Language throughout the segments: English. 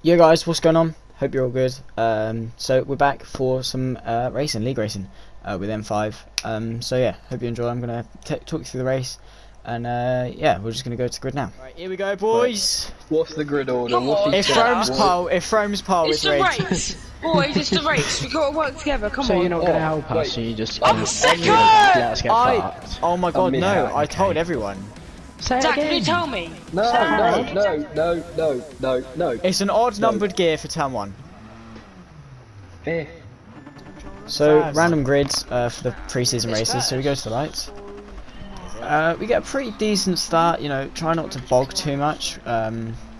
Yo guys, what's going on? Hope you're all good. So we're back for some league racing with M5. So yeah, hope you enjoy. I'm gonna talk you through the race, and yeah, we're just gonna go to the grid now. Right, here we go, boys. What's the grid order? Come on, If Frome's pole, it's the race. Boys, it's the race. We've got to work together. Come on. So you're not going to help us, so you just I'm second! let us get fucked. Oh my god, no! Okay. I told everyone. Say it Zach, again. can you tell me? No. It's an odd numbered gear for turn 1. Eh. So random grids for the pre-season races. So we go to the lights. We get a pretty decent start. You know, try not to bog too much.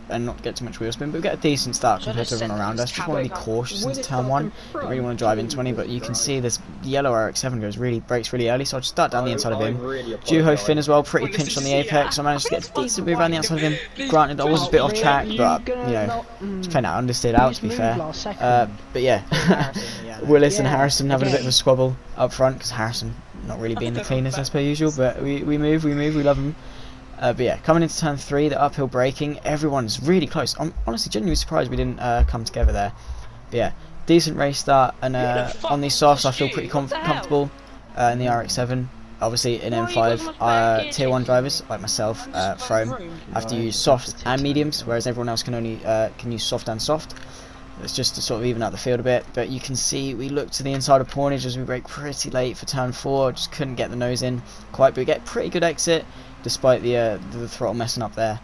And not get too much wheel spin, but we get a decent start compared to everyone around us. Just want to be cautious into turn 1. Don't really want to drive into any, but you can see this yellow RX-7 breaks really early, so I'll just start down the inside of him. Juho Finn as well, pretty pinched on the apex. I managed to get a decent move around the outside of him. Granted, I was a bit off track, but you know, just playing that understeered out to be fair. But yeah, Willis and Harrison having a bit of a squabble up front because Harrison not really being the cleanest as per usual, but we move, we love him. But yeah, coming into turn 3, the uphill braking, everyone's really close. I'm honestly genuinely surprised we didn't come together there. But yeah, decent race start, and on these softs I feel pretty comfortable in the RX-7. Obviously in M5, tier 1 drivers like myself, Frome, have to use soft and mediums, whereas everyone else can only can use soft and soft. It's just to sort of even out the field a bit. But you can see we look to the inside of Pornage as we brake pretty late for turn 4. Just couldn't get the nose in quite, but we get pretty good exit despite the throttle messing up there.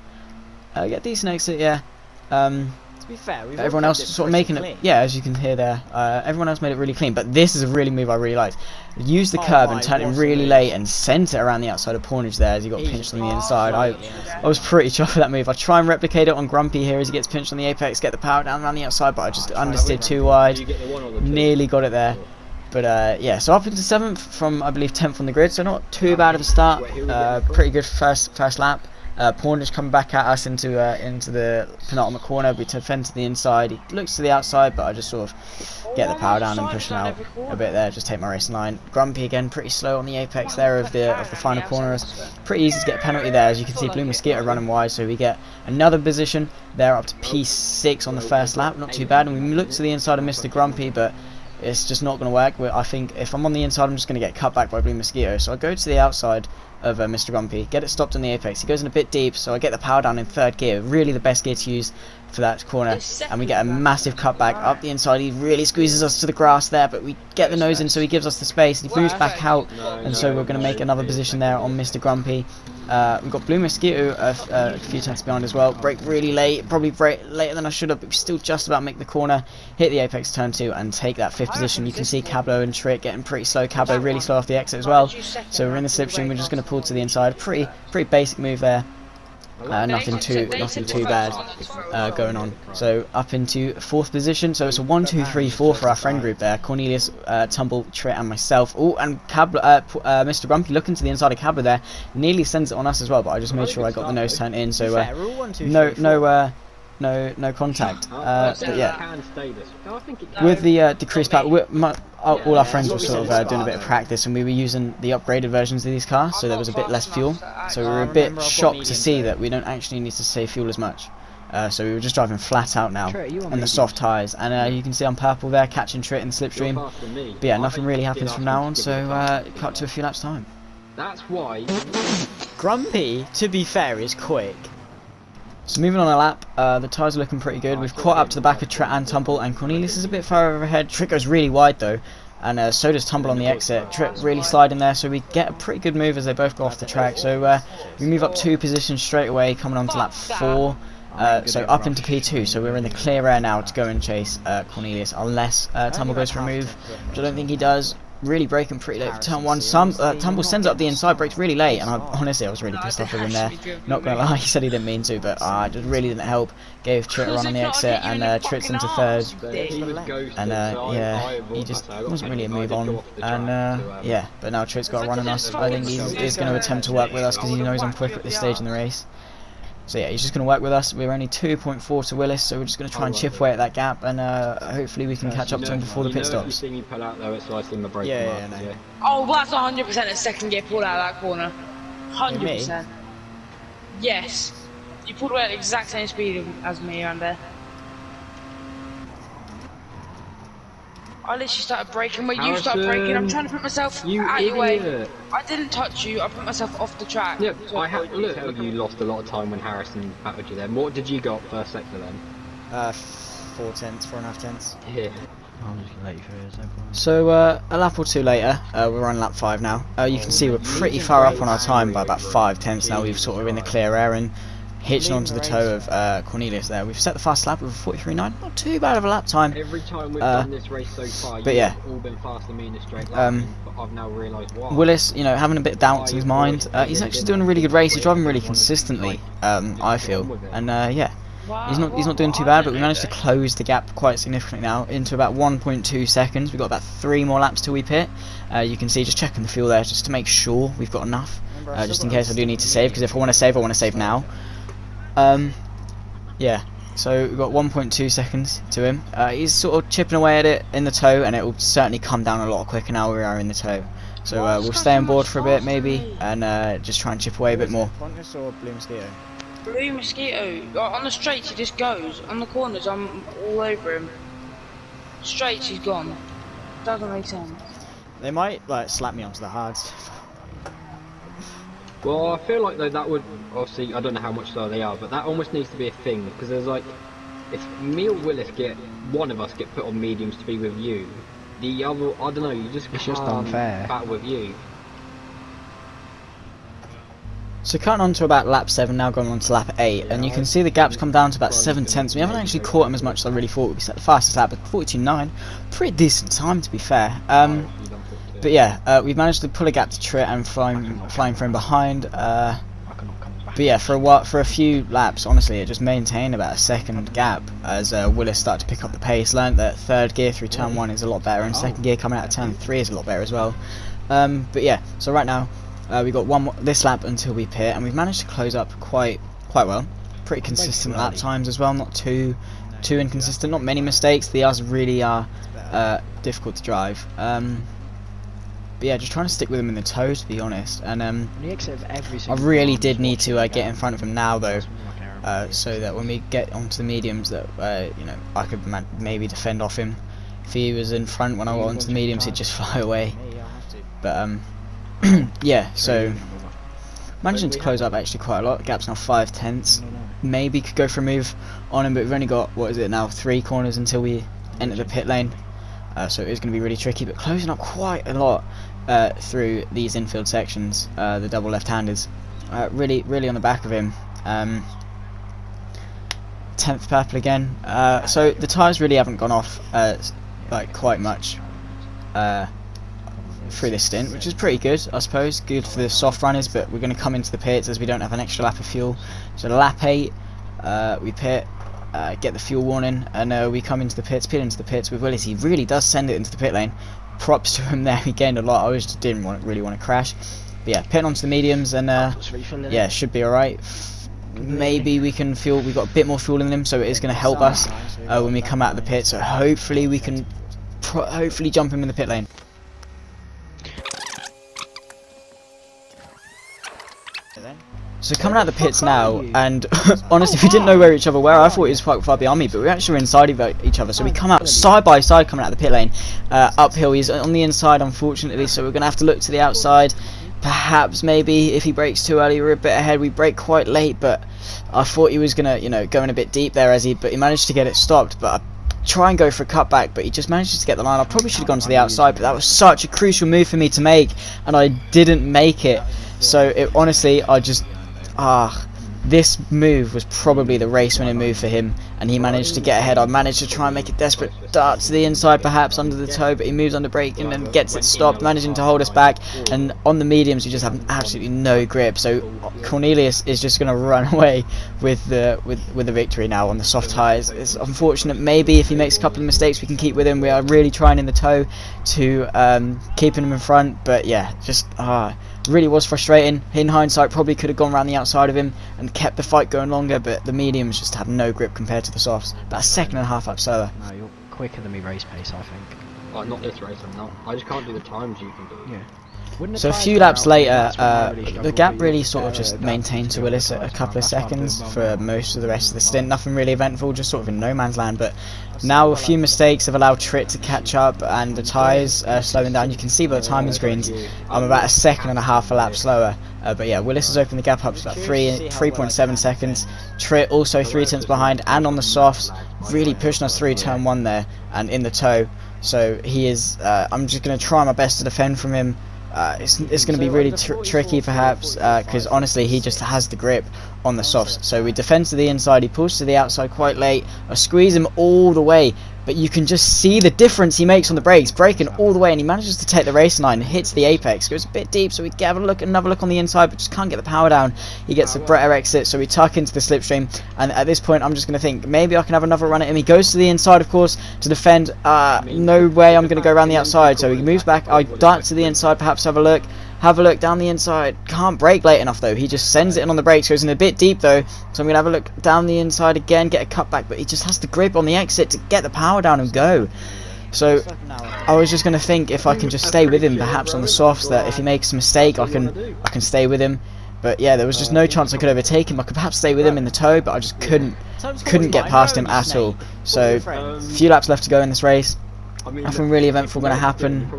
Get decent exit, yeah. To be fair, everyone else sort of making it, yeah, as you can hear there. Everyone else made it really clean, but this is a really move I really liked. Use the curb and turn it really late and sent it around the outside of Pornage there as he got pinched on the inside. I was pretty chuffed with that move. I try and replicate it on Grumpy here as he gets pinched on the apex, get the power down around the outside, but I just understeered too wide. Nearly got it there. But yeah, so up into 7th from I believe 10th on the grid, so not too bad of a start. Pretty good first lap. Pornage coming back at us into the penultimate corner. We defend to the inside. He looks to the outside, but I just sort of get the power down and push him out a bit there. Just take my racing line. Grumpy again, pretty slow on the apex there of the final corner. It's pretty easy to get a penalty there, as you can see. Blue Mosquito running wide, so we get another position there up to P6 on the first lap. Not too bad. And we look to the inside of Mr. Grumpy, but it's just not going to work. I think if I'm on the inside, I'm just going to get cut back by Blue Mosquito. So I go to the outside of Mr. Grumpy, get it stopped on the apex. He goes in a bit deep, so I get the power down in 3rd gear. Really the best gear to use for that corner. And we get a massive cutback up the inside. He really squeezes us to the grass there, but we get the nose in, so he gives us the space. He moves back out, and so we're going to make another position there on Mr. Grumpy. We've got Blue Mosquito a few tenths behind as well. Brake really late, probably brake later than I should have, but we still just about make the corner, hit the apex turn 2 and take that 5th position. You can see Cablo and Trick getting pretty slow. Cablo really slow off the exit as well. So we're in the slipstream, we're just going to pull to the inside. Pretty basic move there. Nothing too bad going on. So up into 4th position. So it's a 1, 2, 3, 4 for our friend group there. Cornelius, Tumble, Trit, and myself. Oh, and Cablo, Mr. Grumpy looking to the inside of Cablo there. Nearly sends it on us as well, but I just made sure I got the nose turned in. So no contact. But yeah, with the decreased power, all our friends were sort of doing a bit of practice, and we were using the upgraded versions of these cars, so there was a bit less fuel. So we were a bit shocked to see that we don't actually need to save fuel as much. So we were just driving flat out now, and the soft tyres. And you can see I'm purple there, catching Trit in the slipstream. But yeah, nothing really happens from now on, so cut to a few laps time. That's why. Grumpy, to be fair, is quick. So moving on a lap, the tyres are looking pretty good. We've caught up to the back of Trit and Tumble, and Cornelius is a bit further ahead. Trit goes really wide though, and so does Tumble on the exit. Trit really sliding there, so we get a pretty good move as they both go off the track. So we move up 2 positions straight away, coming on to lap 4. So up into P2, so we're in the clear air now to go and chase Cornelius, unless Tumble goes for a move, which I don't think he does. Really braking pretty late for turn 1. Tumble sends up the inside, brakes really late, and honestly I was really pissed off with him there. Not gonna lie, he said he didn't mean to, but it just really didn't help. Gave Trit a run on the exit, and Trit's into 3rd. And yeah, he just wasn't really a move on. And yeah, but now Trit's got a run on us. I think he's going to attempt to work with us because he knows I'm quick at this stage in the race. So yeah, he's just going to work with us. We're only 2.4 to Willis, so we're just going to try and chip away at that gap, and hopefully we can catch up to him before the pit stops. You pull out though, it's like in the brake. Yeah. Oh, that's 100% a 2nd gear pull out of that corner. 100%. Yes. You pulled away at the exact same speed as me around there. I literally started braking where you started braking. I'm trying to put myself out your way. I didn't touch you. I put myself off the track. Yeah, so I have look. You lost a lot of time when Harrison battled you then. What did you got first sector then? 4.5 tenths. Yeah. I'm just gonna let you through this, no problem. So a lap or two later, we're on lap 5 now. You can see we're pretty far up on our time by about 5 tenths now. We've sort of in the clear air and hitching onto the toe of Cornelius there. We've set the fast lap with a 43.9. Not too bad of a lap time. Every time we've done this race so far, but yeah, all been faster than me in a straight line. But I've now realised why. Willis, you know, having a bit of doubts in his mind. He's actually doing a really good race. He's driving really consistently. I feel, and yeah. He's not doing too bad, but we managed to close the gap quite significantly now into about 1.2 seconds. We've got about 3 more laps till we pit. You can see, just checking the fuel there just to make sure we've got enough, just in case I do need to save, because if I want to save now. Yeah, so we've got 1.2 seconds to him. He's sort of chipping away at it in the toe, and it will certainly come down a lot quicker now we are in the toe. So we'll stay on board for a bit maybe, and just try and chip away a bit more. Blue Mosquito. On the straights he just goes. On the corners I'm all over him. Straights he's gone. Doesn't make sense. They might like slap me onto the hards. Well, I feel like though that would obviously, I don't know how much slower they are, but that almost needs to be a thing, because there's like, if me or Willis one of us get put on mediums to be with you, the other, I don't know, you just it's can't just unfair. battle with you. So cutting on to about lap 7 now, going on to lap 8, and you can see the gaps come down to about 7 tenths. We haven't actually caught him as much as I really thought. We set the fastest lap at 42.9, pretty decent time to be fair. But yeah, we've managed to pull a gap to Trit and flying from behind. But yeah, for a few laps, honestly, it just maintained about a second gap as Willis started to pick up the pace. Learned that third gear through turn 1 is a lot better, and second gear coming out of turn 3 is a lot better as well. But yeah, so right now we got this lap until we pit, and we've managed to close up quite well. Pretty consistent lap times as well, not too inconsistent. Not many mistakes. The R's really are difficult to drive. But yeah, just trying to stick with him in the toe, to be honest. And I really did need to get in front of him now, though, so that when we get onto the mediums, that you know, I could maybe defend off him. If he was in front when I got onto the mediums, he'd just fly away. But yeah, so managing to close up actually quite a lot. Gap's now 5 tenths. Maybe could go for a move on him, but we've only got, what is it now, 3 corners until we enter the pit lane. So it is going to be really tricky, but closing up quite a lot through these infield sections, the double left-handers. Really on the back of him. 10th purple again. So the tyres really haven't gone off like quite much through this stint, which is pretty good, I suppose. Good for the soft runners, but we're going to come into the pits as we don't have an extra lap of fuel. So lap 8, we pit. Get the fuel warning, and we come into the pit into the pits with Willis. He really does send it into the pit lane. Props to him there. He gained a lot. I just didn't really want to crash. But yeah, pitting onto the mediums, and yeah, should be alright. Maybe we can feel we've got a bit more fuel in them, so it is going to help us when we come out of the pit. So hopefully we can hopefully jump him in the pit lane. So coming out of the pits now, and honestly we didn't know where each other were. I thought he was quite far behind me, but we actually were inside of each other. So we come out side by side coming out of the pit lane, uphill. He's on the inside unfortunately, so we're going to have to look to the outside. Perhaps maybe if he brakes too early, we're a bit ahead. We brake quite late, but I thought he was going to, you know, go in a bit deep there but he managed to get it stopped. But I try and go for a cutback, but he just manages to get the line. I probably should have gone to the outside, but that was such a crucial move for me to make, and I didn't make it. So honestly, I just this move was probably the race winning move for him, and he managed to get ahead. I managed to try and make a desperate dart to the inside, perhaps under the toe, but he moves under brake and then gets it stopped, managing to hold us back. And on the mediums we just have absolutely no grip, so Cornelius is just going to run away with the victory now on the soft tyres. It's unfortunate. Maybe if he makes a couple of mistakes we can keep with him. We are really trying in the toe to keeping him in front, but yeah, just really was frustrating. In hindsight, probably could have gone around the outside of him and kept the fight going longer, but the mediums just have no grip compared to the softs. About a second and a half up slower. No, you're quicker than me race pace, I think. Oh, not this race, I'm not. I just can't do the times you can do. Yeah. So a few laps later, the gap really sort of just maintained to Willis a couple of seconds for most of the rest of the stint. Nothing really eventful, just sort of in no man's land. But now a few mistakes have allowed Trit to catch up, and the tyres slowing down. You can see by the timing screens, I'm about a second and a half a lap slower. But yeah, Willis has opened the gap up to about 3.7 seconds. Trit also 3 tenths behind, and on the softs, really pushing us through turn 1 there and in the toe. So he is. I'm just going to try my best to defend from him. It's going to be really tricky perhaps, because honestly he just has the grip on the softs. So we defend to the inside, he pulls to the outside quite late, I squeeze him all the way, but you can just see the difference he makes on the brakes, braking all the way, and he manages to take the race line, hits the apex, goes a bit deep, so we have another look on the inside, but just can't get the power down. He gets a better exit, so we tuck into the slipstream, and at this point I'm just going to think maybe I can have another run at him. He goes to the inside, of course, to defend. No way I'm going to go around the outside, so he moves back. I dart to the inside, perhaps have a look down the inside. Can't brake late enough though, he just sends it in on the brakes, goes in a bit deep though, so I'm going to have a look down the inside again, get a cut back, but he just has the grip on the exit to get the power down and go. So I was just going to think if I can just stay with him perhaps on the softs, that if he makes a mistake I can stay with him. But yeah, there was just no chance I could overtake him. I could perhaps stay with him in the toe, but I just couldn't get past him at all. So a few laps left to go in this race. Nothing really eventful going to happen.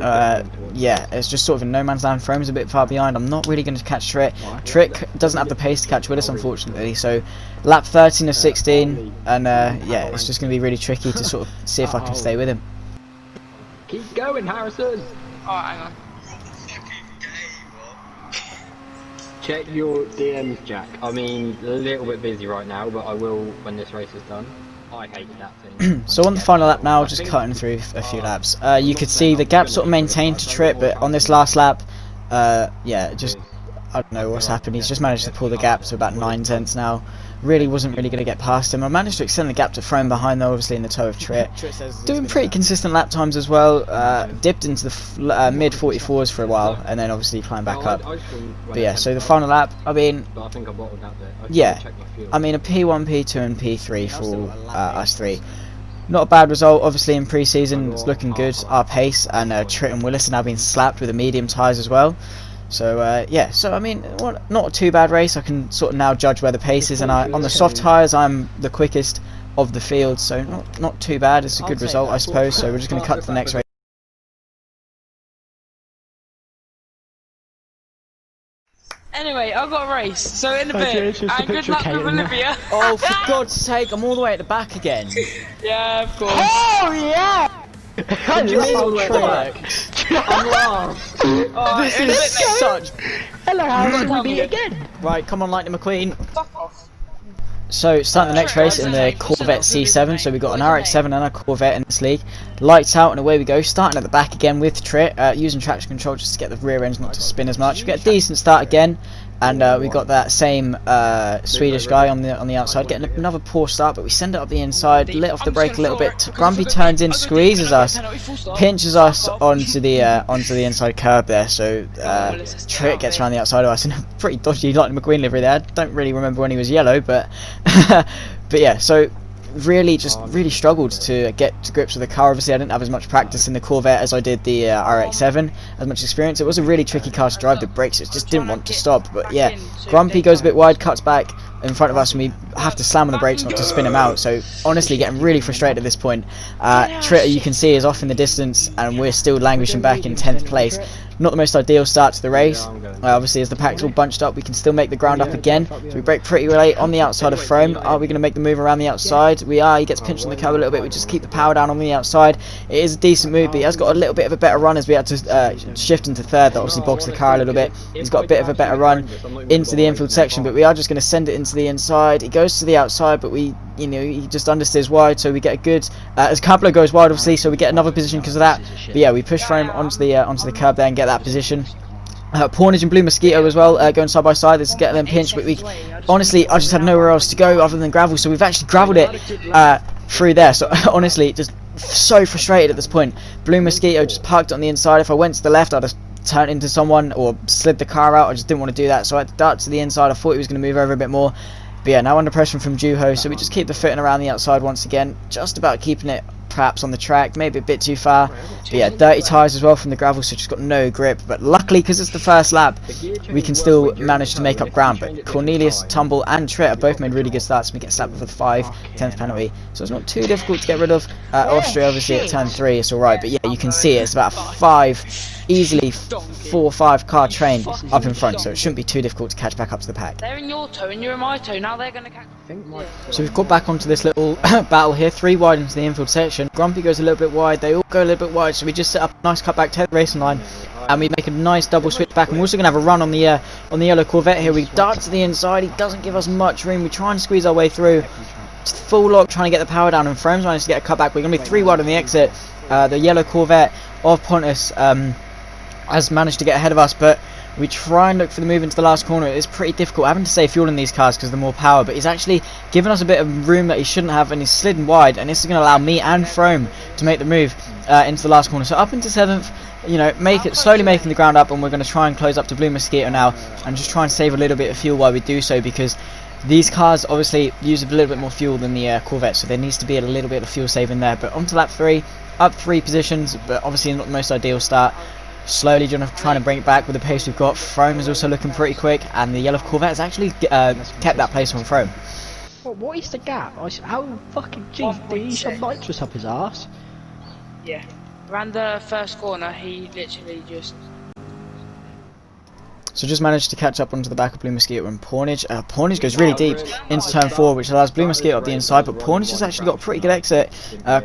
Yeah, it's just sort of in no man's land. Frome's a bit far behind. I'm not really going to catch Trit. Trit doesn't have the pace to catch Willis, unfortunately. So lap 13 of 16, and yeah, it's just going to be really tricky to sort of see if I can stay with him. Keep going, Harrison. Oh, hang on. Check your DMs, Jack. I mean, a little bit busy right now, but I will when this race is done. I hate that thing. So on the final lap now, just cutting through a few laps. You could see the gap sort of maintained to Trit, but on this last lap, yeah, just I don't know what's happened. He's just managed to pull the gap to about 9 tenths now. Really wasn't really going to get past him. I managed to extend the gap to Frome behind though, obviously in the toe of Trit. Doing pretty consistent lap times as well. Dipped into the mid 44s for a while, and then obviously climbed back up. But yeah, so the final lap, I mean, yeah, I mean a P1, P2 and P3 for us three. Not a bad result, obviously in pre-season. It's looking good, our pace, and Trit and Willis are now being slapped with the medium tyres as well. So yeah, so I mean, not a too bad race. I can sort of now judge where the pace is, and on the soft tyres I'm the quickest of the field, so not too bad. It's a good result, I suppose. So we're just going to cut to the next race. Anyway, I've got a race, so in a bit, and good luck with Olivia. Oh, for God's sake, I'm all the way at the back again. Yeah, of course. Oh yeah! I'm lost. This is such... Hello, Harrison, we meet again. Right, come on, Lightning McQueen. Fuck off. So, starting the next race in the Corvette C7, so we've got an RX-7 and a Corvette in this league. Lights out and away we go, starting at the back again with Trit, using traction control just to get the rear ends not to spin as much. We get a decent start again, and we got that same Swedish guy on the outside, getting another poor start, but we send it up the inside, lit off the brake a little bit. Grumpy turns in, squeezes us, pinches us onto the inside curb there, so Trit gets around the outside of us in a pretty dodgy Lightning McQueen livery there. I don't really remember when he was yellow, but but yeah, so really struggled to get to grips with the car. Obviously I didn't have as much practice in the Corvette as I did the RX-7, as much experience. It was a really tricky car to drive. The brakes just didn't want to stop, but yeah, Grumpy goes a bit wide, cuts back in front of us, and we have to slam on the brakes not to spin him out. So honestly getting really frustrated at this point. Trit, you can see, is off in the distance, and we're still languishing back in 10th place. Not the most ideal start to the race. Obviously as the pack's all bunched up, we can still make the ground up again, so we brake pretty late on the outside of Frome. Are we going to make the move around the outside? We are. He gets pinched on the curb a little bit. We just keep the power down on the outside. It is a decent move, but he has got a little bit of a better run as we had to shift into third. That obviously bogs the car a little bit. He's got a bit of a better run into the infield section, but we are just going to send it into the inside. He goes to the outside, but we, you know, he just understeers wide, so we get a good as Cablo goes wide, obviously, so we get another position because of that. But yeah, we push Frome onto the curb there and get that position. Pornage and Blue Mosquito as well, going side by side. This is getting them pinched, but we honestly, I just had nowhere else to go other than gravel, so we've actually gravelled it through there. So honestly, just so frustrated at this point. Blue Mosquito just parked on the inside. If I went to the left, I'd have turned into someone or slid the car out. I just didn't want to do that, so I had to dart to the inside. I thought he was going to move over a bit more, but yeah, now under pressure from Juho, so we just keep the footing around the outside once again, just about keeping it perhaps on the track, maybe a bit too far. But yeah, dirty tyres as well from the gravel, so just got no grip. But luckily, because it's the first lap, we can still manage to make up ground. But Cornelius, Tumble and Tritt have both made really good starts. We get slapped with a 10th penalty, so it's not too difficult to get rid of. Austria obviously at turn 3, it's alright, but yeah, you can see it's about easily 4 or 5 car train up in front, so it shouldn't be too difficult to catch back up to the pack. They're in your toe and you're in my toe. Now they're going to catch. So we've got back onto this little battle here, 3 wide into the infield section. Grumpy goes a little bit wide, they all go a little bit wide, so we just set up a nice cutback, take the racing line, and we make a nice double switch back. And we're also going to have a run on the yellow Corvette here. We dart to the inside, he doesn't give us much room, we try and squeeze our way through. Just full lock, trying to get the power down, and Frome's managed to get a cutback. We're going to be 3 wide on the exit. The yellow Corvette of Pontus has managed to get ahead of us, but we try and look for the move into the last corner. It's pretty difficult having to save fuel in these cars because of the more power, but he's actually given us a bit of room that he shouldn't have, and he's slidden wide, and this is going to allow me and Frome to make the move into the last corner. So up into 7th, you know, slowly making the ground up, and we're going to try and close up to Blue Mosquito now and just try and save a little bit of fuel while we do so, because these cars obviously use a little bit more fuel than the Corvette, so there needs to be a little bit of fuel saving there. But onto lap 3, up 3 positions, but obviously not the most ideal start. Slowly trying to bring it back with the pace we've got. Frome is also looking pretty quick, and the yellow Corvette has actually kept that place on Frome. What is the gap? How fucking jeez, did he some nitrous up his arse? Yeah. Around the first corner, he literally just... So just managed to catch up onto the back of Blue Mosquito and Pornage. Pornage goes really deep into turn 4, which allows Blue Mosquito up the inside, but Pornage has actually got a pretty good exit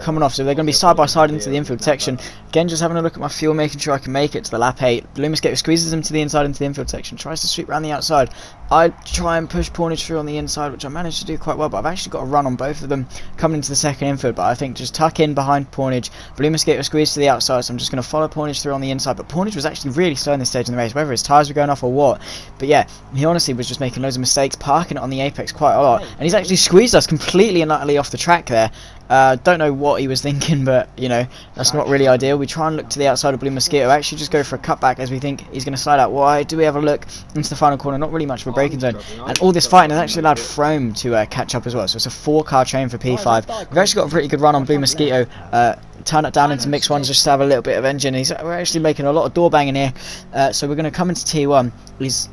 coming off, so they're going to be side by side into the infield section. Again, just having a look at my fuel, making sure I can make it to the lap 8. Blue Mosquito squeezes him to the inside into the infield section, tries to sweep around the outside. I try and push Pornage through on the inside, which I managed to do quite well, but I've actually got a run on both of them coming into the second infield. But I think just tuck in behind Pornage, Blue Mosquito squeezed to the outside, so I'm just going to follow Pornage through on the inside. But Pornage was actually really slow in this stage in the race, whether his tyres were going off or what. But yeah, he honestly was just making loads of mistakes, parking it on the apex quite a lot, and he's actually squeezed us completely and utterly off the track there. Don't know what he was thinking, but you know, that's not really ideal. We try and look to the outside of Blue Mosquito, actually just go for a cutback as we think he's going to slide out wide. Do we have a look into the final corner? Not really much of a braking zone, and all this fighting has actually allowed Frome to catch up as well, so it's a 4-car train for P5. We've actually got a pretty good run on Blue Mosquito. Turn it down into mixed ones just to have a little bit of engine. We're actually making a lot of door banging here, so we're going to come into T1. He's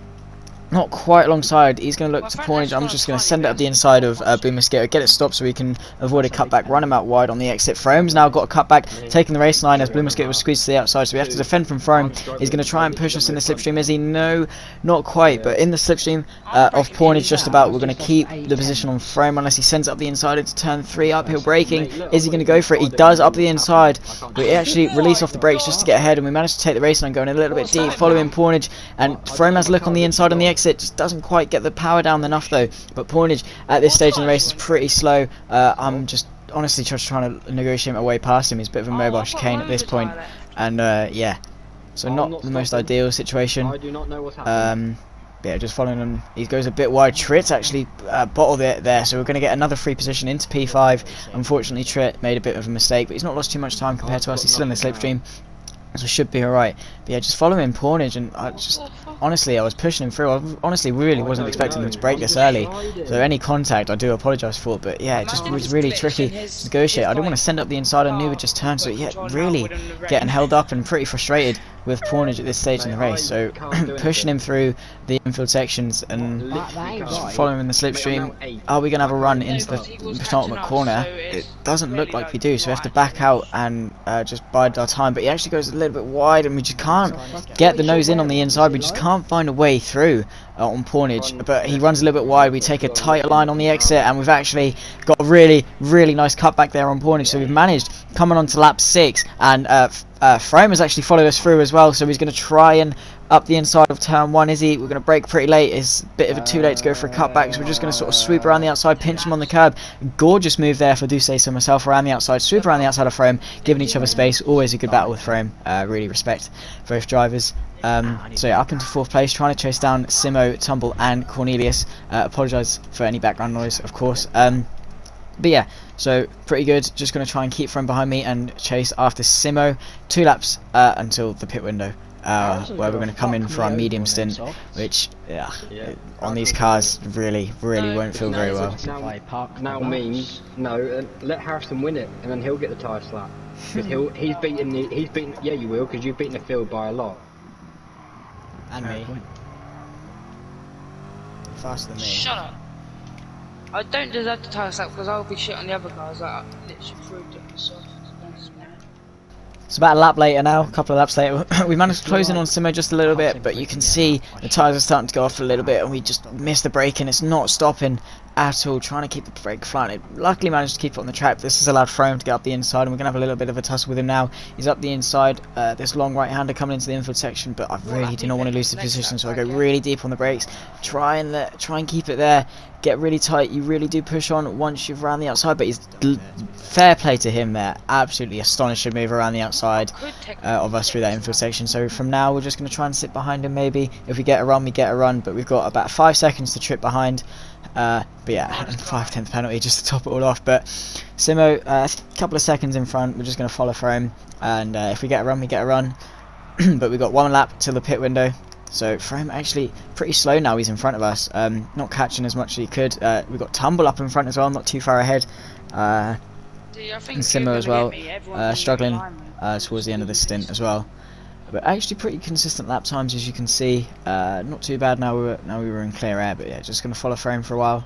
not quite alongside, he's going to look to Pornage. I'm just going to send it up the inside of Blue Mosquito, get it stopped so we can avoid a cutback, run him out wide on the exit. Frome's now got a cutback, taking the race line as Blue Mosquito was squeezed to the outside, so we have to defend from Frome. He's going to try and push us in the slipstream, is he? No, not quite, but in the slipstream of Pornage just about. We're going to keep the position on Frome unless he sends it up the inside into turn 3, uphill braking. Is he going to go for it? He does up the inside, but he actually released off the brakes just to get ahead, and we managed to take the race line going a little bit deep, following Pornage, and Frome has a look on the inside on the exit, just doesn't quite get the power down enough though. But Pornage at this stage in the race is pretty slow. I'm just honestly just trying to negotiate my way past him. He's a bit of a mobile chicane at this point, and yeah, so not the most ideal situation. Yeah, just following him. He goes a bit wide. Tritt's actually bottled it there, so we're going to get another free position into P5. Unfortunately, Tritt made a bit of a mistake, but he's not lost too much time compared to us. He's still in the slipstream, so should be alright. But yeah, just following Pornage, and honestly, I was pushing him through. I honestly really wasn't expecting him to break this early, so any contact I do apologise for, but yeah, it just was really tricky to negotiate. I didn't want to send up the inside, I knew it would just turn, so yeah, really getting held up and pretty frustrated with Pornage at this stage in the race. So pushing him through the infield sections and just following him in the slipstream. Are we going to have a run into the penultimate corner? It doesn't look like we do, so we have to back out and just bide our time. But he actually goes a little bit wide, and we just can't get the nose in on the inside. We just can't find a way through on Pornage, but he runs a little bit wide. We take a tighter line on the exit, and we've actually got a really nice cutback there on Pornage. So we've managed coming on to lap 6, and Frome has actually followed us through as well, so he's going to try and up the inside of turn 1, is he? We're going to brake pretty late. It's a bit of a too late to go for a cutback, so we're just going to sort of sweep around the outside, pinch him on the curb. Gorgeous move there, if I do say so myself, around the outside, sweep around the outside of Frome, giving each other space. Always a good battle with Frome. Really respect both drivers. So yeah, up into 4th place, trying to chase down Simo, Tumble and Cornelius. Apologise for any background noise, of course. But yeah, so pretty good. Just going to try and keep Frome behind me and chase after Simo. 2 laps until the pit window. where we're going to come in for our medium stint, which on these cars really won't feel very well. Now means no, let Harrison win it, and then he'll get the tyre slap. Because he's beaten yeah, you will, because you've beaten the field by a lot. And me. Faster than me. Shut up. I don't deserve the tyre slap because I'll be shit on the other cars. I literally proved it myself. It's about a lap later now, a couple of laps later. We managed to close in on Simo just a little bit, but you can see the tyres are starting to go off a little bit, and we just missed the braking. It's not stopping at all, trying to keep the brake flying. It luckily managed to keep it on the track. This has allowed Frome to get up the inside, and we're going to have a little bit of a tussle with him now. He's up the inside, this long right-hander coming into the infield section, but I really do not want to lose the position, so I go really deep on the brakes, try and keep it there. Get really tight, you really do push on once you've round the outside, but he's fair play to him there. Absolutely astonishing move around the outside of us through that infield section. So from now we're just going to try and sit behind him maybe. If we get a run, we get a run, but we've got about 5 seconds to trip behind. But yeah, 5/10 penalty just to top it all off. But Simo, a couple of seconds in front, we're just going to follow for him, and if we get a run, we get a run. But we've got 1 lap till the pit window. So Frome actually pretty slow now, he's in front of us, not catching as much as he could. We've got Tumble up in front as well, not too far ahead, and Simo as well, struggling towards the end of the stint as well. But actually pretty consistent lap times, as you can see, not too bad now we were in clear air, but yeah, just going to follow Frome for a while.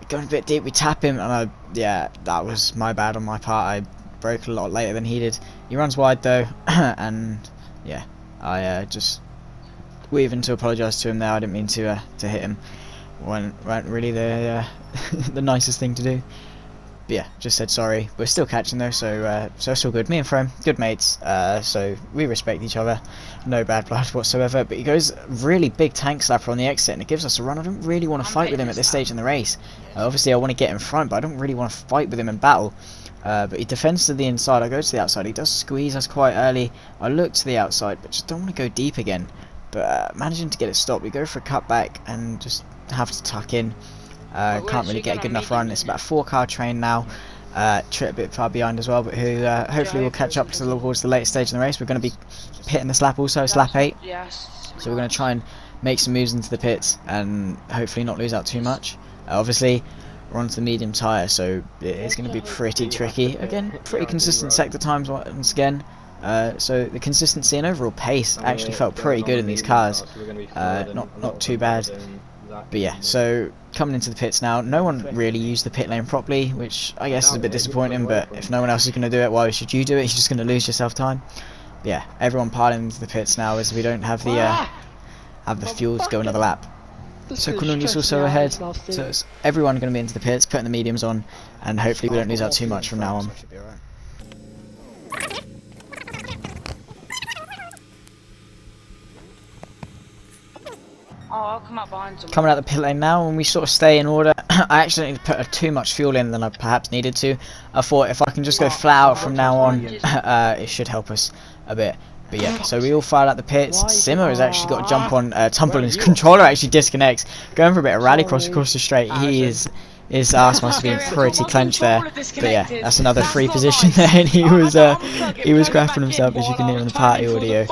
Going a bit deep, we tap him, and yeah, that was my bad on my part. I broke a lot later than he did. He runs wide though, and yeah, I just weaving to apologise to him there. I didn't mean to hit him. weren't really the the nicest thing to do. But yeah, just said sorry. We're still catching though, so it's all good. Me and Frome, good mates, so we respect each other. No bad blood whatsoever. But he goes really big tank slapper on the exit, and it gives us a run. I don't really want to fight with him at this stage in the race. Obviously, I want to get in front, but I don't really want to fight with him in battle. But he defends to the inside. I go to the outside. He does squeeze us quite early. I look to the outside, but just don't want to go deep again. But managing to get it stopped, we go for a cutback and just have to tuck in. Can't really get a good enough run. It's about a 4-car train now. Trip a bit far behind as well, but who hopefully will catch up towards the later stage in the race. We're going to be hitting this lap also, it's lap 8. So we're going to try and make some moves into the pits and hopefully not lose out too much. Obviously, we're onto the medium tyre, so it's going to be pretty tricky. Again, pretty consistent sector times once again. So the consistency and overall pace actually felt pretty good in these cars. Not too bad. But yeah, so coming into the pits now, no one really used the pit lane properly, which I guess is a bit disappointing, but if no one else is going to do it, why should you do it? You're just going to lose yourself time. But yeah, everyone piling into the pits now as we don't have the fuel to go another lap. So Cornelius also ahead, so it's everyone going to be into the pits, putting the mediums on, and hopefully we don't lose out too much from now on. Oh, I'll come up behind someone. Coming out the pit lane now, and we sort of stay in order. I accidentally put too much fuel in than I perhaps needed to. I thought if I can just go flat out from now on, it should help us a bit. But yeah, so we all filed out the pits. Simmer has actually got a jump on Tumble, and his controller actually disconnects. Going for a bit of rallycross across the straight. His ass must have been pretty clenched there. But yeah, that's another free position there, and he was crapping himself, as you can hear in the party audio.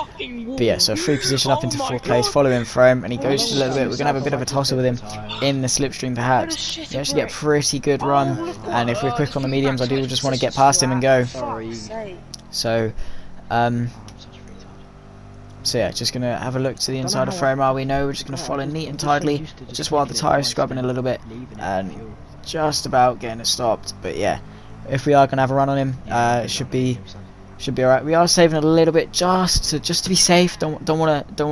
But yeah, so free position up into 4th place, following Frome, and he goes a little bit. We're going to have a bit of a tussle with him in the slipstream perhaps. We actually get a pretty good run, and if we're quick on the mediums, I do just want to get past him and go. So yeah, just going to have a look to the inside of Frome. We know we're just going to follow neat and tidily, just while the tyre is scrubbing a little bit, and just about getting it stopped. But yeah, if we are going to have a run on him, it should be alright. We are saving a little bit just to be safe. Don't want to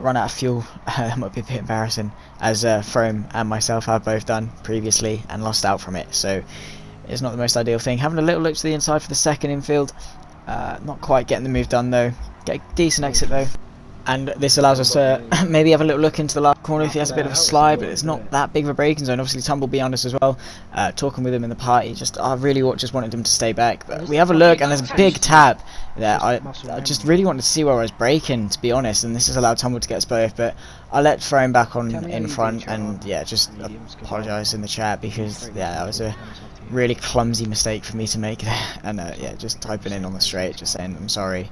run out of fuel. That might be a bit embarrassing, as Frome and myself have both done previously and lost out from it. So it's not the most ideal thing. Having a little look to the inside for the second infield. Not quite getting the move done though. Get a decent exit though. And this allows us to maybe have a little look into the last corner if he has a bit of a slide, but it's not that big of a braking zone. Obviously Tumble behind us as well, talking with him in the party. I really just wanted him to stay back, but we have a look and there's a big tab there. I just really wanted to see where I was braking, to be honest, and this has allowed Tumble to get us both. But I let Frome back on in front, and yeah, just apologise in the chat, because yeah, that was a really clumsy mistake for me to make there. And yeah, just typing in on the straight, just saying I'm sorry.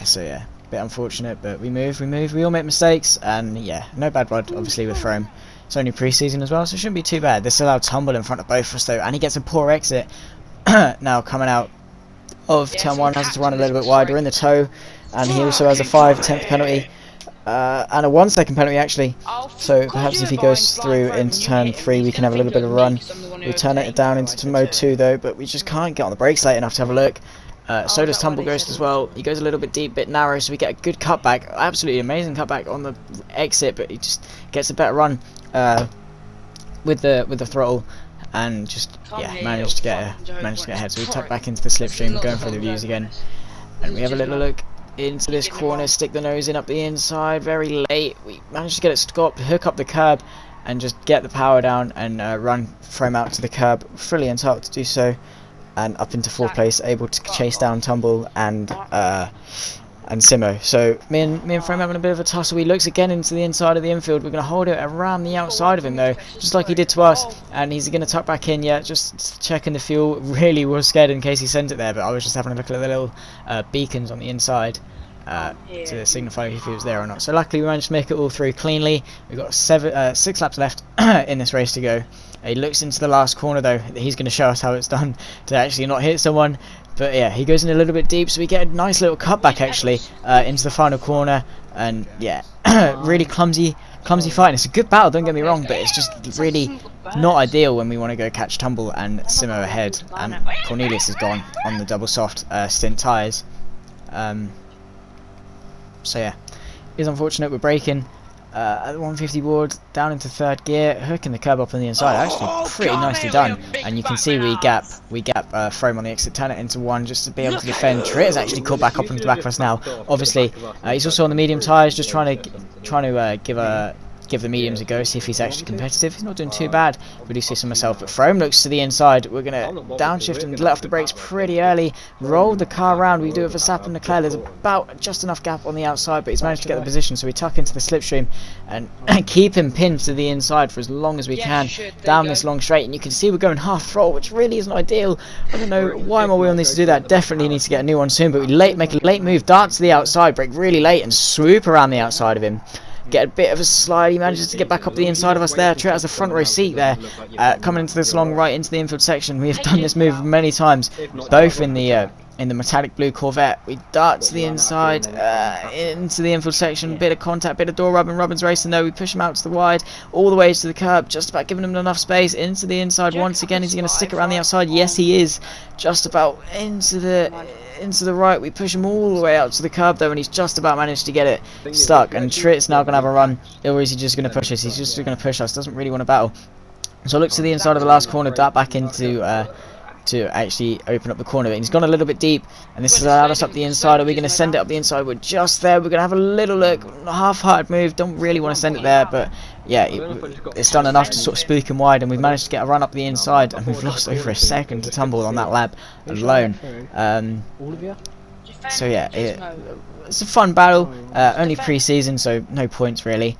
So yeah, bit unfortunate, but we all make mistakes, and yeah, no bad blood obviously with Frome. It's only pre-season as well, so it shouldn't be too bad. This allowed tumble in front of both of us though, and he gets a poor exit. Now coming out of turn 1, has to run a little bit wider in the toe, and he also has a 5/10 penalty, and a 1-second penalty actually. So perhaps if he goes through into turn 3, we can have a little bit of a run. We turn it down into mode 2 though, but we just can't get on the brakes late enough to have a look. So does Tumble Ghost as well. He goes a little bit deep, bit narrow, so we get a good cutback. Absolutely amazing cutback on the exit, but he just gets a better run with the throttle, and just managed to get ahead. So we tuck back into the slipstream, going through the views again, and we have a little look into this corner, stick the nose in up the inside. Very late, we managed to get it stopped, hook up the curb, and just get the power down and run Frome out to the curb, fully entitled to do so. And up into 4th place, able to chase down Tumble and Simo. So me and Frome having a bit of a tussle. He looks again into the inside of the infield. We're going to hold it around the outside of him though, just like he did to us. And he's going to tuck back in. Yeah, just checking the fuel. Really was scared in case he sent it there, but I was just having a look at the little beacons on the inside to signify if he was there or not. So luckily we managed to make it all through cleanly. We've got 6 laps left in this race to go. He looks into the last corner though. He's going to show us how it's done to actually not hit someone. But yeah, he goes in a little bit deep, so we get a nice little cutback actually into the final corner. And yeah, really clumsy fight. It's a good battle, don't get me wrong, but it's just really not ideal when we want to go catch Tumble and Simo ahead. And Cornelius is gone on the double soft stint tyres. So yeah, it's unfortunate. We're braking at the 150 board, down into 3rd gear, hooking the curb up on the inside. Actually pretty nicely done, and you can see we gap Frome on the exit, turn it into 1 just to be able to defend. Tritt is actually caught back up into the back of us now. Obviously he's also on the medium tyres, just trying to give the mediums a go, see if he's actually competitive. He's not doing too bad, but he sees for myself. But Frome looks to the inside. We're going to downshift and let off the brakes pretty early, roll the car around. We do it for Verstappen and Leclerc. There's about just enough gap on the outside, but he's managed to get the position, so we tuck into the slipstream and keep him pinned to the inside for as long as we can down this long straight. And you can see we're going half throttle, which really isn't ideal. I don't know why my wheel needs to do that. Definitely needs to get a new one soon, but we make a late move, dart to the outside, brake really late and swoop around the outside of him. Get a bit of a slide. He manages to get back up the inside of us there. Tritt has a front row seat there, coming into this long right into the infield section. We have done this move many times, both in the metallic blue Corvette. We dart to the inside into the infield section. Bit of contact, bit of door rubbing. Robin's racing though. We push him out to the wide, all the way to the curb, just about giving him enough space. Into the inside once again. Is he going to stick around the outside? Yes, he is. Just about into the right. We push him all the way out to the curb though, and he's just about managed to get it stuck. And Tritt's now going to have a run, or is he just going to push us? He's just going to push us. Doesn't really want to battle. So look to the inside of the last corner, dart back into to actually open up the corner. And he's gone a little bit deep, and this has allowed us up the inside. Are we going to send it up the inside? We're just there. We're going to have a little look, half-hearted move. Don't really want to send it there, but yeah, it's done enough to sort of spook him wide, and we've managed to get a run up the inside, and we've lost over a second to Tumble on that lap alone. So yeah, it's a fun battle. Only pre-season, so no points really.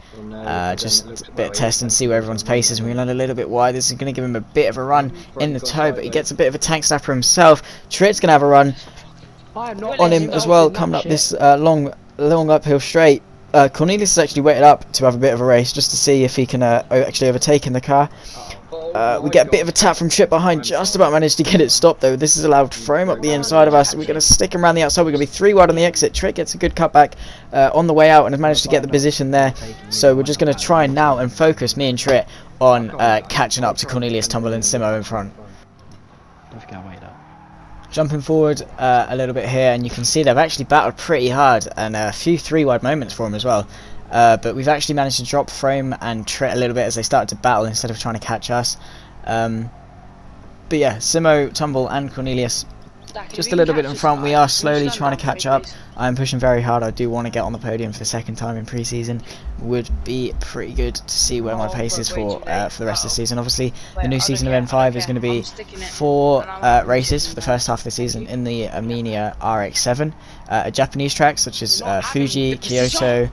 Just a bit of test and see where everyone's pace is. We land a little bit wide. This is going to give him a bit of a run in the toe, but he gets a bit of a tank snapper himself. Tritt's going to have a run on him as well, coming up this long uphill straight. Cornelius has actually waited up to have a bit of a race just to see if he can actually overtake in the car. We get a bit of a tap from Tritt behind, just about managed to get it stopped though. This has allowed Frome up the inside of us. We're going to stick him around the outside. We're going to be 3 wide on the exit. Tritt gets a good cutback on the way out and has managed to get the position there. So we're just going to try now and focus, me and Tritt, on catching up to Cornelius, Tumble and Simo in front. Jumping forward a little bit here, and you can see they've actually battled pretty hard, and a few 3 wide moments for him as well. But we've actually managed to drop Frome and Tritt a little bit as they started to battle instead of trying to catch us. But yeah, Simo, Tumble and Cornelius just a little bit in front. We are slowly trying to catch up. I'm pushing very hard. I do want to get on the podium for the 2nd time in pre-season. Would be pretty good to see where my pace is for the rest of the season. Obviously, the new season of N5 is going to be 4 races for the first half of the season in the Armenia RX-7. A Japanese track such as Fuji, Kyoto.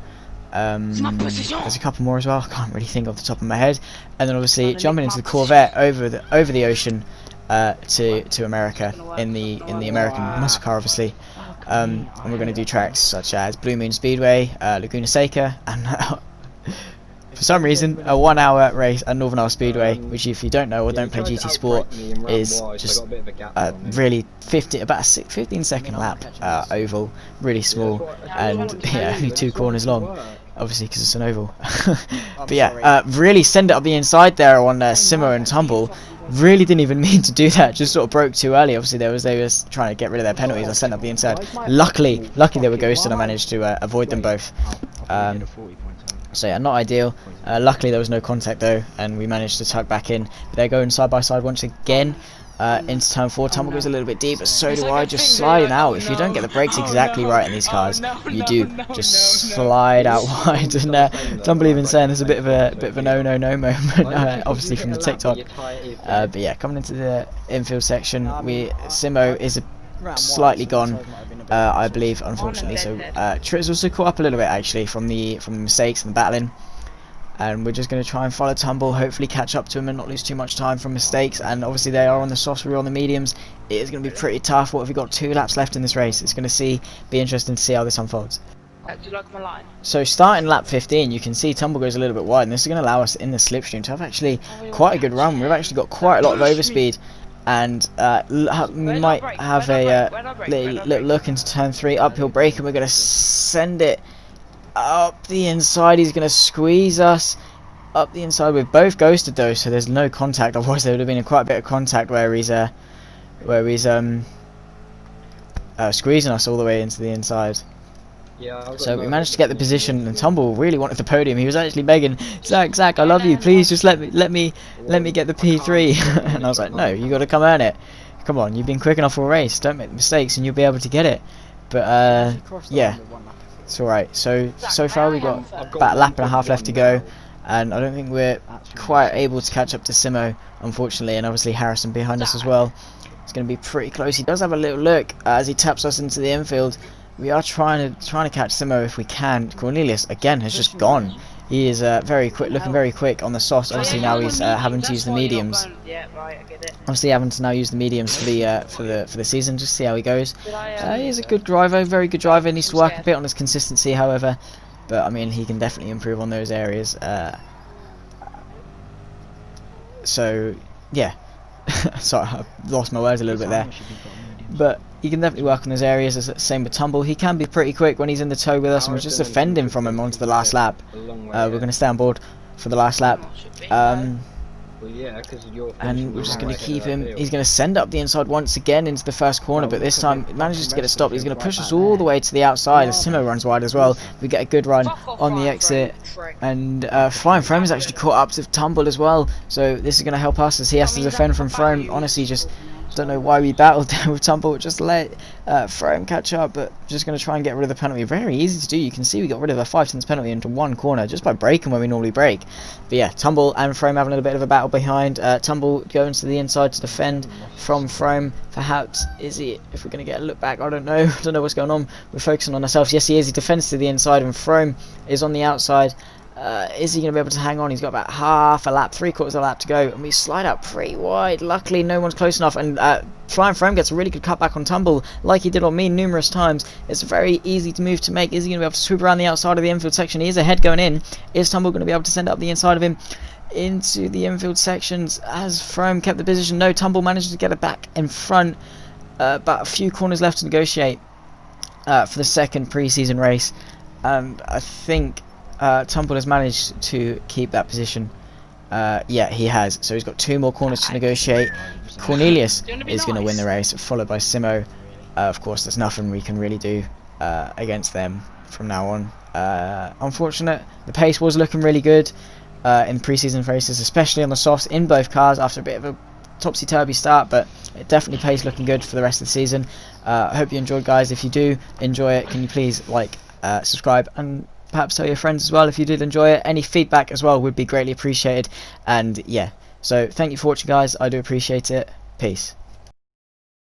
There's a couple more as well. I can't really think off the top of my head. And then obviously jumping into the Corvette over the ocean to America in the American muscle car, obviously. And we're going to do tracks such as Blue Moon Speedway, Laguna Seca, and for some reason a 1 hour race at Northern Isle Speedway, which if you don't know or don't play GT Sport is just really about a 15-second lap oval, really small, and yeah, only 2 corners long, obviously because it's an oval. But yeah, really send it up the inside there on Simo and Tumble. Really didn't even mean to do that, just sort of broke too early. Obviously they was trying to get rid of their penalties. I sent up the inside. Luckily they were ghosted. I managed to avoid them both. So yeah, not ideal. Luckily there was no contact though, and we managed to tuck back in. But they're going side by side once again into turn 4. Tumble goes a little bit deep, but so do I. Just sliding out. If you don't get the brakes exactly right in these cars, you do just slide out wide. And Tumble even saying there's a bit of a no moment, obviously from the TikTok. But yeah, coming into the infield section, Simo is slightly gone, I believe, unfortunately. So Tritt's also caught up a little bit actually from the mistakes and the battling, and we're just going to try and follow Tumble, hopefully catch up to him and not lose too much time from mistakes. And obviously they are on the softs, we're on the mediums. It is going to be pretty tough. What have we got? 2 laps left in this race. It's going to be interesting to see how this unfolds. Do you like my line? So starting lap 15, you can see Tumble goes a little bit wide, and this is going to allow us in the slipstream to have actually quite a good run. We've actually got quite a lot of overspeed, and we might have a little look into turn 3, uphill break, and we're going to send it up the inside. He's going to squeeze us up the inside. We've both ghosted though, so there's no contact. Otherwise there would have been quite a bit of contact where he's squeezing us all the way into the inside. Yeah, so we managed to get the position, and Tumble really wanted the podium. He was actually begging, Zach, I love you, please just let me get the P3. And I was like, no, you got to come earn it. Come on, you've been quick enough for a race. Don't make mistakes, and you'll be able to get it. But yeah, it's all right. So far we got about a lap and a half left to go, and I don't think we're quite able to catch up to Simo, unfortunately, and obviously Harrison behind us as well. It's going to be pretty close. He does have a little look as he taps us into the infield. We are trying to catch Simo if we can. Cornelius again has just gone. He is very quick, looking very quick on the softs. Obviously now he's having to use the mediums. Obviously having to now use the mediums for the season. Just see how he goes. He is a good driver, very good driver. He needs to work a bit on his consistency, however. But I mean, he can definitely improve on those areas. So yeah. Sorry, I lost my words a little bit there. But he can definitely work on those areas. Same with Tumble. He can be pretty quick when he's in the tow with us, and we're just defending from him onto the last lap. We're going to stay on board for the last lap. And we're just going to keep him. He's going to send up the inside once again into the first corner, but this time he manages to get a stop. He's going to push us all the way to the outside as Simo runs wide as well. We get a good run on the exit, and Flying Frame is actually caught up to Tumble as well, so this is going to help us as he has to defend from Frame. Honestly, just don't know why we battled there with Tumble. Just let Frame catch up, but just going to try and get rid of the penalty. Very easy to do. You can see we got rid of a 5/10 penalty into one corner just by braking when we normally brake. But yeah, Tumble and Frame having a little bit of a battle behind. Tumble going to the inside to defend from Frame. Perhaps is he? If we're going to get a look back, I don't know. I don't know what's going on. We're focusing on ourselves. Yes, he is. He defends to the inside, and Frame is on the outside. Is he going to be able to hang on? He's got about half a lap, 3/4 of a lap to go, and we slide out pretty wide. Luckily no one's close enough, and Flying Frame gets a really good cutback on Tumble like he did on me numerous times. It's a very easy move to make. Is he going to be able to swoop around the outside of the infield section? He is ahead going in. Is Tumble going to be able to send up the inside of him into the infield sections as Frame kept the position? No, Tumble managed to get it back in front. About a few corners left to negotiate for the second pre-season race, and I think Tumble has managed to keep that position. Yeah, he has. So he's got 2 more corners to negotiate. Cornelius is going to win the race, followed by Simo. Of course, there's nothing we can really do against them from now on. Unfortunate. The pace was looking really good in pre-season races, especially on the softs in both cars after a bit of a topsy-turvy start, but it definitely pace looking good for the rest of the season. I hope you enjoyed, guys. If you do enjoy it, can you please like, subscribe, and perhaps tell your friends as well if you did enjoy it. Any feedback as well would be greatly appreciated. And yeah, so thank you for watching, guys. I do appreciate it. Peace.